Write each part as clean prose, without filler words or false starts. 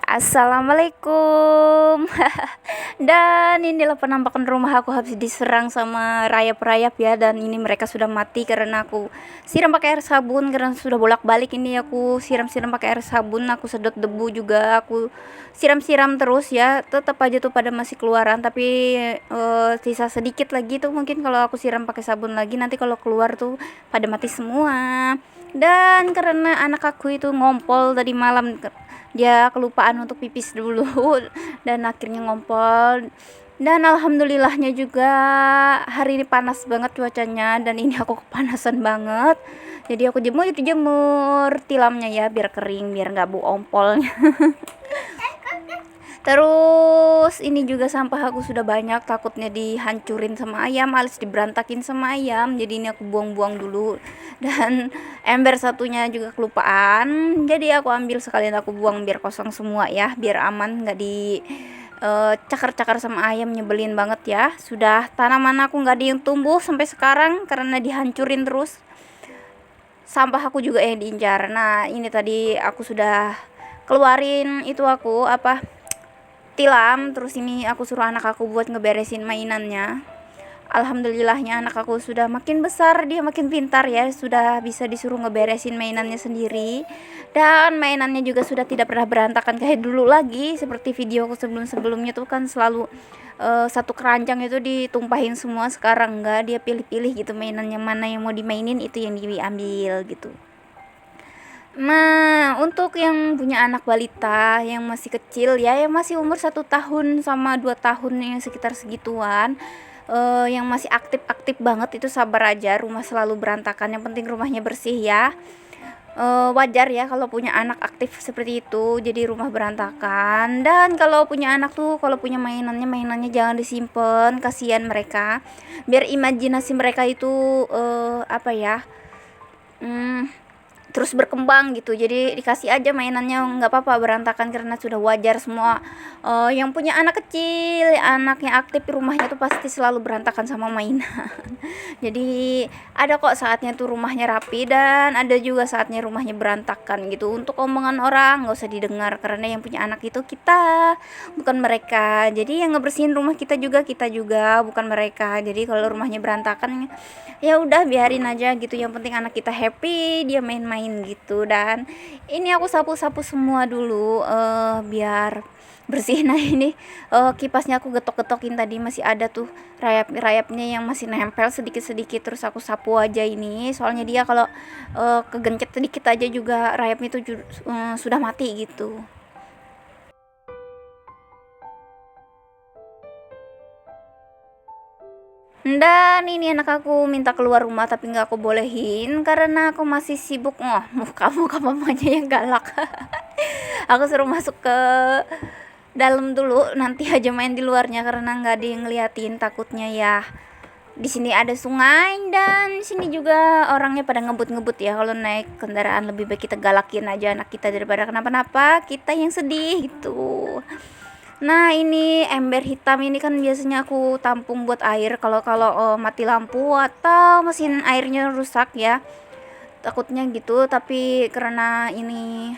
Assalamualaikum. Dan inilah penampakan rumah aku habis diserang sama rayap-rayap ya, dan ini mereka sudah mati karena aku siram pakai air sabun karena sudah bolak-balik ini aku siram-siram pakai air sabun, aku sedot debu juga, aku siram-siram terus ya. Tetap aja tuh pada masih keluaran, tapi sisa sedikit lagi tuh, mungkin kalau aku siram pakai sabun lagi nanti kalau keluar tuh pada mati semua. Dan karena anak aku itu ngompol tadi malam, dia kelupaan untuk pipis dulu dan akhirnya ngompol. Dan alhamdulillahnya juga hari ini panas banget cuacanya, dan ini aku kepanasan banget, jadi aku jemur tilamnya ya biar kering, biar nggak bau ompolnya. Terus ini juga sampah aku sudah banyak, takutnya dihancurin sama ayam alias diberantakin sama ayam, jadi ini aku buang-buang dulu. Dan ember satunya juga kelupaan, jadi aku ambil sekalian aku buang biar kosong semua ya, biar aman nggak di cakar-cakar sama ayam, nyebelin banget ya. Sudah tanaman aku nggak ada yang tumbuh sampai sekarang karena dihancurin terus. Sampah aku juga yang diincar. Nah ini tadi aku sudah keluarin itu aku apa tilam, terus ini aku suruh anak aku buat ngeberesin mainannya. Alhamdulillahnya anak aku sudah makin besar, dia makin pintar ya, sudah bisa disuruh ngeberesin mainannya sendiri, dan mainannya juga sudah tidak pernah berantakan kayak dulu lagi. Seperti videoku sebelum-sebelumnya tuh kan selalu satu keranjang itu ditumpahin semua, sekarang enggak, dia pilih-pilih gitu mainannya mana yang mau dimainin, itu yang diambil gitu. Nah, untuk yang punya anak balita yang masih kecil ya, yang masih umur 1 tahun sama 2 tahun, yang sekitar segituan, yang masih aktif-aktif banget, itu sabar aja, rumah selalu berantakan, yang penting rumahnya bersih ya. Wajar ya kalau punya anak aktif seperti itu, jadi rumah berantakan. Dan kalau punya anak tuh, kalau punya mainannya jangan disimpan, kasihan mereka. Biar imajinasi mereka itu apa ya? Terus berkembang gitu, jadi dikasih aja mainannya, nggak apa-apa berantakan karena sudah wajar semua. Yang punya anak kecil, anaknya aktif, rumahnya tuh pasti selalu berantakan sama mainan. Jadi ada kok saatnya tuh rumahnya rapi, dan ada juga saatnya rumahnya berantakan gitu. Untuk omongan orang nggak usah didengar, karena yang punya anak itu kita, bukan mereka. Jadi yang ngebersihin rumah kita juga, bukan mereka. Jadi kalau rumahnya berantakan, ya udah biarin aja gitu, yang penting anak kita happy, dia main-main gitu. Dan ini aku sapu-sapu semua dulu biar bersih. Nah ini kipasnya aku getok-getokin, tadi masih ada tuh rayap-rayapnya yang masih nempel sedikit-sedikit, terus aku sapu aja ini, soalnya dia kalau kegencet sedikit aja juga rayapnya tuh sudah mati gitu. Dan ini anak aku minta keluar rumah tapi nggak aku bolehin karena aku masih sibuk. Oh, muka mamanya yang galak. Aku suruh masuk ke dalam dulu, nanti aja main di luarnya karena nggak ada yang ngeliatin, takutnya ya. Di sini ada sungai, dan sini juga orangnya pada ngebut-ngebut ya. Kalau naik kendaraan lebih baik kita galakin aja anak kita daripada kenapa-napa kita yang sedih gitu. Nah ini ember hitam ini kan biasanya aku tampung buat air kalau kalau mati lampu atau mesin airnya rusak ya, takutnya gitu. Tapi karena ini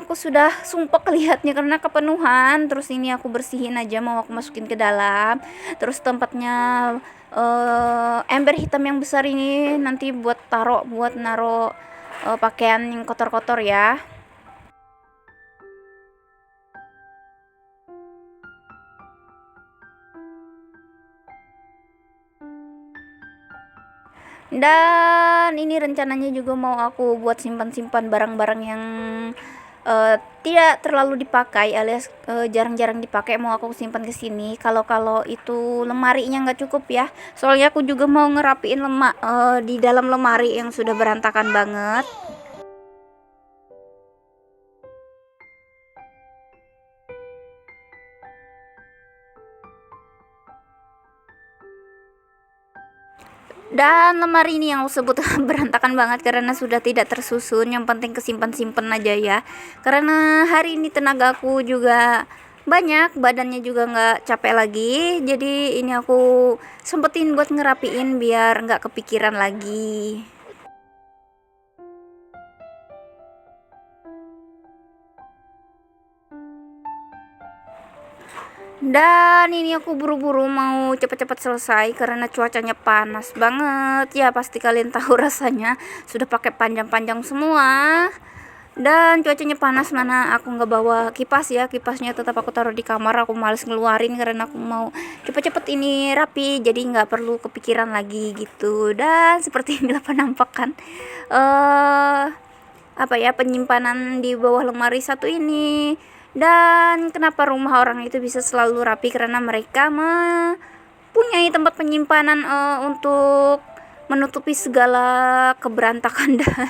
aku sudah sumpek lihatnya karena kepenuhan, terus ini aku bersihin aja, mau aku masukin ke dalam. Terus tempatnya ember hitam yang besar ini nanti buat naro pakaian yang kotor-kotor ya. Dan ini rencananya juga mau aku buat simpan-simpan barang-barang yang tidak terlalu dipakai, alias jarang-jarang dipakai, mau aku simpan ke sini. Kalau itu lemarinya nggak cukup ya, soalnya aku juga mau ngerapiin di dalam lemari yang sudah berantakan banget. Dan lemari ini yang aku sebut berantakan banget karena sudah tidak tersusun, yang penting kesimpan-simpan aja ya. Karena hari ini tenagaku juga banyak, badannya juga nggak capek lagi, jadi ini aku sempetin buat ngerapiin biar nggak kepikiran lagi. Dan ini aku buru-buru mau cepet-cepet selesai karena cuacanya panas banget. Ya pasti kalian tahu rasanya sudah pakai panjang-panjang semua. Dan cuacanya panas, mana aku nggak bawa kipas ya, kipasnya tetap aku taruh di kamar. Aku males ngeluarin karena aku mau cepet-cepet ini rapi, jadi nggak perlu kepikiran lagi gitu. Dan seperti inilah penampakan eh apa ya, penyimpanan di bawah lemari satu ini. Dan kenapa rumah orang itu bisa selalu rapi, karena mereka mempunyai tempat penyimpanan untuk menutupi segala keberantakan dan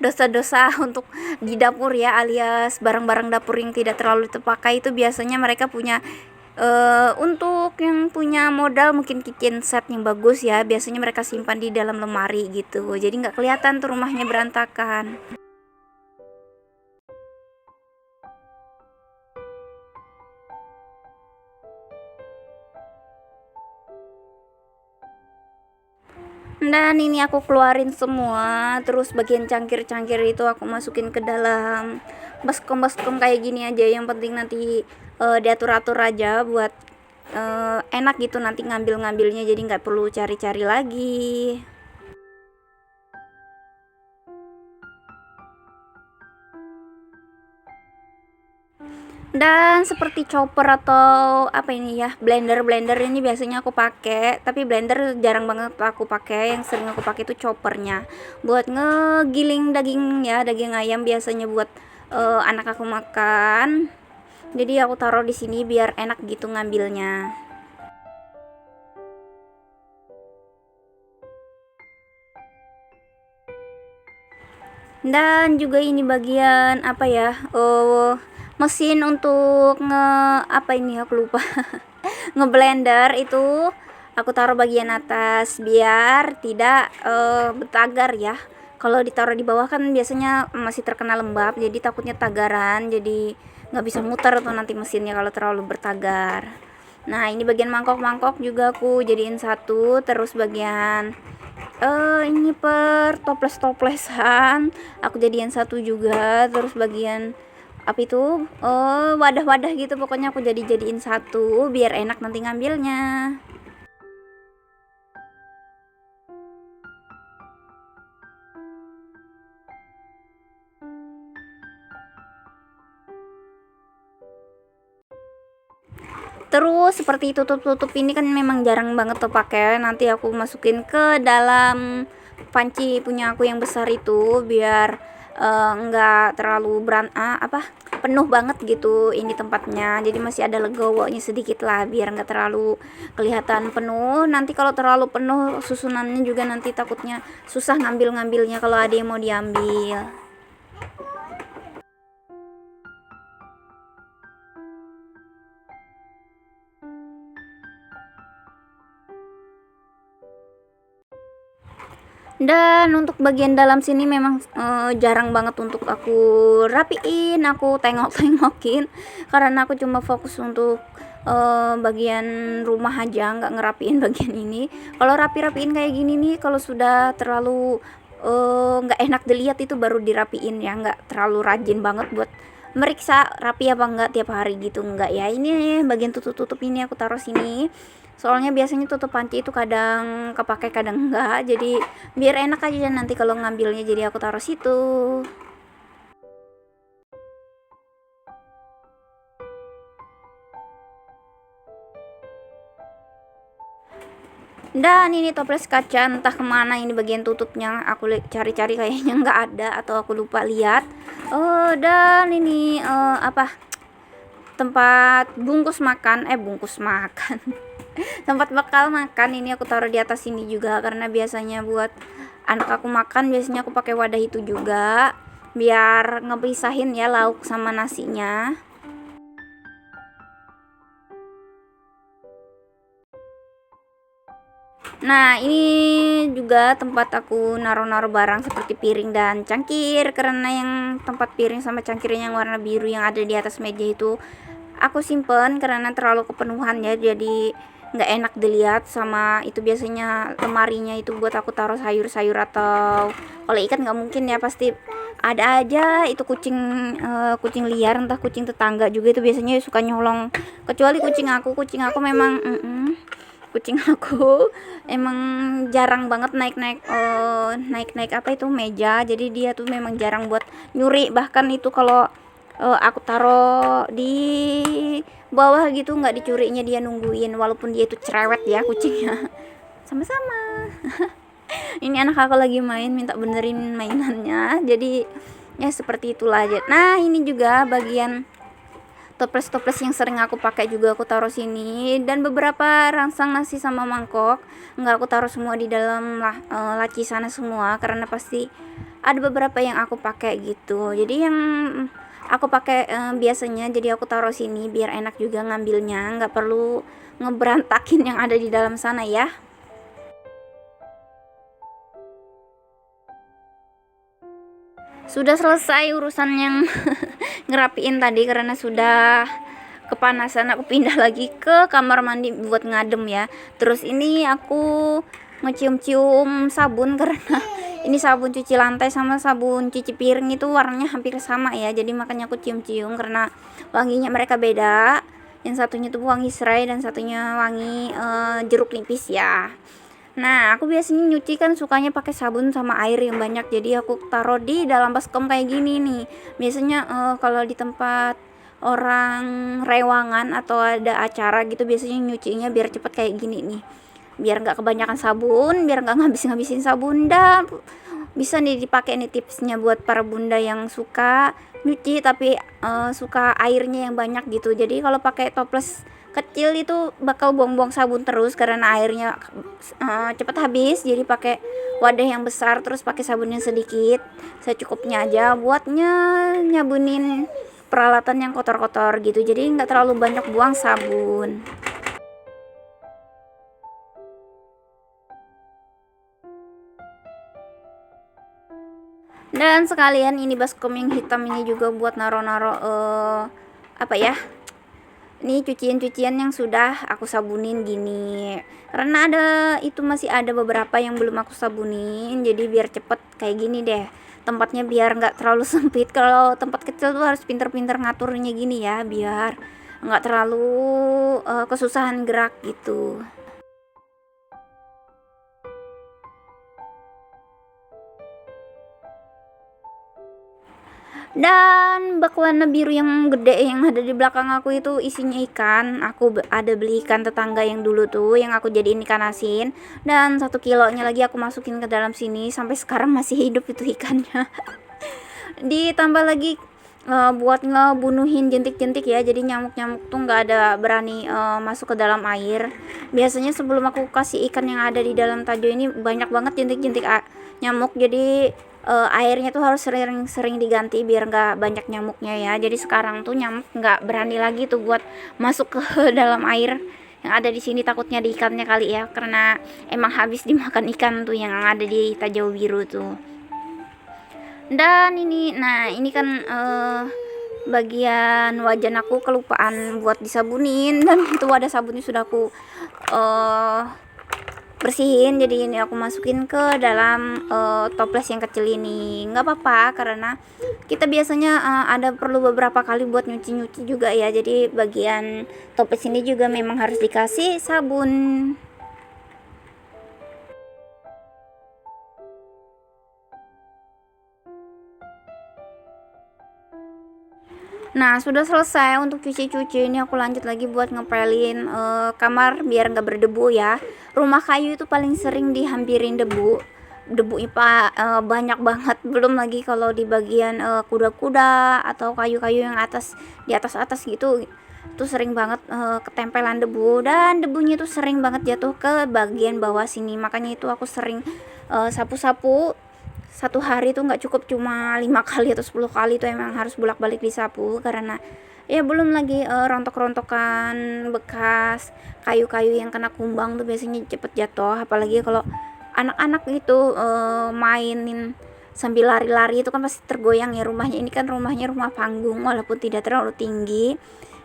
dosa-dosa untuk di dapur ya, alias barang-barang dapur yang tidak terlalu terpakai itu biasanya mereka punya untuk yang punya modal mungkin kitchen set yang bagus ya, biasanya mereka simpan di dalam lemari gitu, jadi nggak kelihatan tuh rumahnya berantakan. Dan ini aku keluarin semua, terus bagian cangkir-cangkir itu aku masukin ke dalam baskom-baskom kayak gini aja. Yang penting nanti diatur-atur aja buat enak gitu nanti ngambil-ngambilnya, jadi nggak perlu cari-cari lagi. Dan seperti chopper atau apa ini ya, blender ini biasanya aku pakai, tapi blender jarang banget aku pakai. Yang sering aku pakai itu choppernya buat ngegiling daging ya, daging ayam biasanya buat anak aku makan. Jadi aku taruh di sini biar enak gitu ngambilnya. Dan juga ini bagian apa ya, mesin untuk apa ini aku lupa, ngeblender itu aku taruh bagian atas biar tidak bertagar ya. Kalau ditaruh di bawah kan biasanya masih terkena lembab, jadi takutnya tagaran, jadi nggak bisa muter tuh nanti mesinnya kalau terlalu bertagar. Nah ini bagian mangkok-mangkok juga aku jadiin satu, terus bagian ini per toples-toplesan aku jadiin satu juga, terus bagian apa itu wadah-wadah gitu pokoknya aku jadiin satu biar enak nanti ngambilnya. Terus seperti tutup-tutup ini kan memang jarang banget tuh pakai, nanti aku masukin ke dalam panci punya aku yang besar itu biar enggak terlalu penuh banget gitu ini tempatnya, jadi masih ada legowonya sedikit lah biar enggak terlalu kelihatan penuh. Nanti kalau terlalu penuh susunannya juga nanti takutnya susah ngambilnya kalau ada yang mau diambil. Dan untuk bagian dalam sini memang jarang banget untuk aku rapiin, aku tengok-tengokin karena aku cuma fokus untuk bagian rumah aja, nggak ngerapiin bagian ini. Kalau rapi-rapiin kayak gini nih, kalau sudah terlalu nggak enak dilihat itu baru dirapiin ya, nggak terlalu rajin banget buat meriksa rapi apa enggak tiap hari gitu, enggak ya. Ini bagian tutup-tutup ini aku taruh sini, soalnya biasanya tutup panci itu kadang kepake kadang enggak, jadi biar enak aja nanti kalau ngambilnya, jadi aku taruh situ. Dan ini toples kaca entah kemana, ini bagian tutupnya aku cari-cari kayaknya nggak ada atau aku lupa lihat. Dan ini tempat bungkus makan tempat bekal makan ini aku taruh di atas sini juga, karena biasanya buat anak aku makan biasanya aku pakai wadah itu juga biar ngepisahin ya lauk sama nasinya. Nah ini juga tempat aku naruh-naruh barang seperti piring dan cangkir, karena yang tempat piring sama cangkirnya yang warna biru yang ada di atas meja itu aku simpen karena terlalu kepenuhan ya, jadi nggak enak dilihat. Sama itu biasanya lemarinya itu buat aku taruh sayur-sayur, atau kalau ikan nggak mungkin ya, pasti ada aja itu kucing, kucing liar entah kucing tetangga juga itu biasanya suka nyolong, kecuali kucing aku memang kucing aku emang jarang banget naik-naik apa itu meja, jadi dia tuh memang jarang buat nyuri, bahkan itu kalau aku taruh di bawah gitu nggak dicurinya, dia nungguin walaupun dia itu cerewet ya kucingnya. Sama-sama. Ini anak aku lagi main minta benerin mainannya, jadi ya seperti itulah aja. Nah ini juga bagian toples-toples yang sering aku pakai juga aku taruh sini, dan beberapa rangsang nasi sama mangkok nggak aku taruh semua di dalam laci sana semua, karena pasti ada beberapa yang aku pakai gitu. Jadi yang aku pakai biasanya jadi aku taruh sini biar enak juga ngambilnya, nggak perlu ngeberantakin yang ada di dalam sana ya. Sudah selesai urusan yang ngerapiin tadi karena sudah kepanasan, aku pindah lagi ke kamar mandi buat ngadem ya. Terus ini aku ngecium-cium sabun karena ini sabun cuci lantai sama sabun cuci piring itu warnanya hampir sama ya, jadi makanya aku cium-cium karena wanginya mereka beda. Yang satunya tuh wangi serai dan satunya wangi jeruk nipis ya. Nah, aku biasanya nyuci kan sukanya pakai sabun sama air yang banyak. Jadi aku taruh di dalam baskom kayak gini nih. Biasanya kalau di tempat orang rewangan atau ada acara gitu biasanya nyucinya biar cepet kayak gini nih. Biar nggak kebanyakan sabun, biar nggak ngabis-ngabisin sabun, dan bisa nih dipakai nih tipsnya buat para bunda yang suka nyuci tapi suka airnya yang banyak gitu. Jadi kalau pakai toples kecil itu bakal buang-buang sabun terus karena airnya cepat habis, jadi pakai wadah yang besar terus pakai sabun yang sedikit secukupnya aja buatnya nyabunin peralatan yang kotor-kotor gitu, jadi nggak terlalu banyak buang sabun. Dan sekalian ini baskom yang hitam ini juga buat naro-naro apa ya, ini cucian-cucian yang sudah aku sabunin gini, karena ada itu masih ada beberapa yang belum aku sabunin, jadi biar cepet kayak gini deh tempatnya, biar nggak terlalu sempit. Kalau tempat kecil tuh harus pinter-pinter ngaturnya gini ya biar nggak terlalu kesusahan gerak gitu. Dan bak warna biru yang gede yang ada di belakang aku itu isinya ikan. Aku ada beli ikan tetangga yang dulu tuh yang aku jadiin ikan asin, dan 1 kilonya lagi aku masukin ke dalam sini, sampai sekarang masih hidup itu ikannya. Ditambah lagi buat ngebunuhin jentik-jentik ya, jadi nyamuk-nyamuk tuh nggak ada berani masuk ke dalam air. Biasanya sebelum aku kasih ikan yang ada di dalam tajo ini banyak banget jentik-jentik nyamuk, jadi airnya tuh harus sering-sering diganti biar nggak banyak nyamuknya ya. Jadi sekarang tuh nyamuk nggak berani lagi tuh buat masuk ke dalam air yang ada di sini, takutnya di ikannya kali ya, karena emang habis dimakan ikan tuh yang ada di Tajau Biru tuh. Dan ini, nah ini kan bagian wajan aku kelupaan buat disabunin, dan itu wadah sabunnya sudah aku bersihin, jadi ini aku masukin ke dalam toples yang kecil ini. Nggak apa-apa karena kita biasanya ada perlu beberapa kali buat nyuci-nyuci juga ya, jadi bagian toples ini juga memang harus dikasih sabun. Nah, sudah selesai untuk cuci-cuci, ini aku lanjut lagi buat ngepelin kamar biar nggak berdebu ya. Rumah kayu itu paling sering dihampirin debunya banyak banget, belum lagi kalau di bagian kuda-kuda atau kayu-kayu yang di atas gitu, itu sering banget ketempelan debu, dan debunya itu sering banget jatuh ke bagian bawah sini. Makanya itu aku sering sapu-sapu. Satu hari itu nggak cukup cuma 5 kali atau 10 kali, itu emang harus bolak-balik disapu, karena ya belum lagi rontok-rontokan bekas kayu-kayu yang kena kumbang tuh biasanya cepet jatuh, apalagi kalau anak-anak gitu mainin sambil lari-lari itu kan pasti tergoyang ya rumahnya. Ini kan rumah panggung walaupun tidak terlalu tinggi,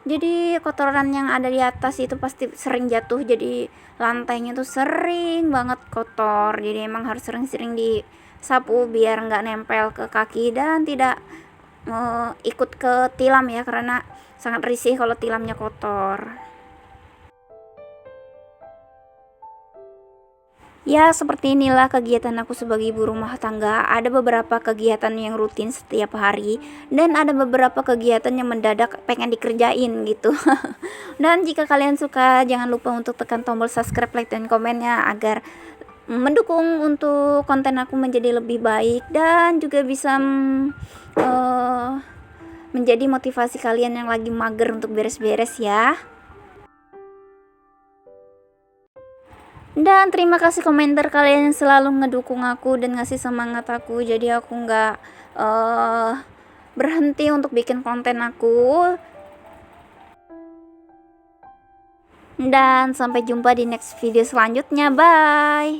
jadi kotoran yang ada di atas itu pasti sering jatuh, jadi lantainya tuh sering banget kotor, jadi emang harus sering-sering sapu biar nggak nempel ke kaki dan tidak ikut ke tilam ya, karena sangat risih kalau tilamnya kotor. Ya, seperti inilah kegiatan aku sebagai ibu rumah tangga. Ada beberapa kegiatan yang rutin setiap hari dan ada beberapa kegiatan yang mendadak pengen dikerjain gitu. Dan jika kalian suka, jangan lupa untuk tekan tombol subscribe, like, dan komennya agar mendukung untuk konten aku menjadi lebih baik dan juga bisa menjadi motivasi kalian yang lagi mager untuk beres-beres ya. Dan terima kasih komentar kalian yang selalu ngedukung aku dan ngasih semangat aku, jadi aku nggak berhenti untuk bikin konten aku. Dan sampai jumpa di next video selanjutnya, bye.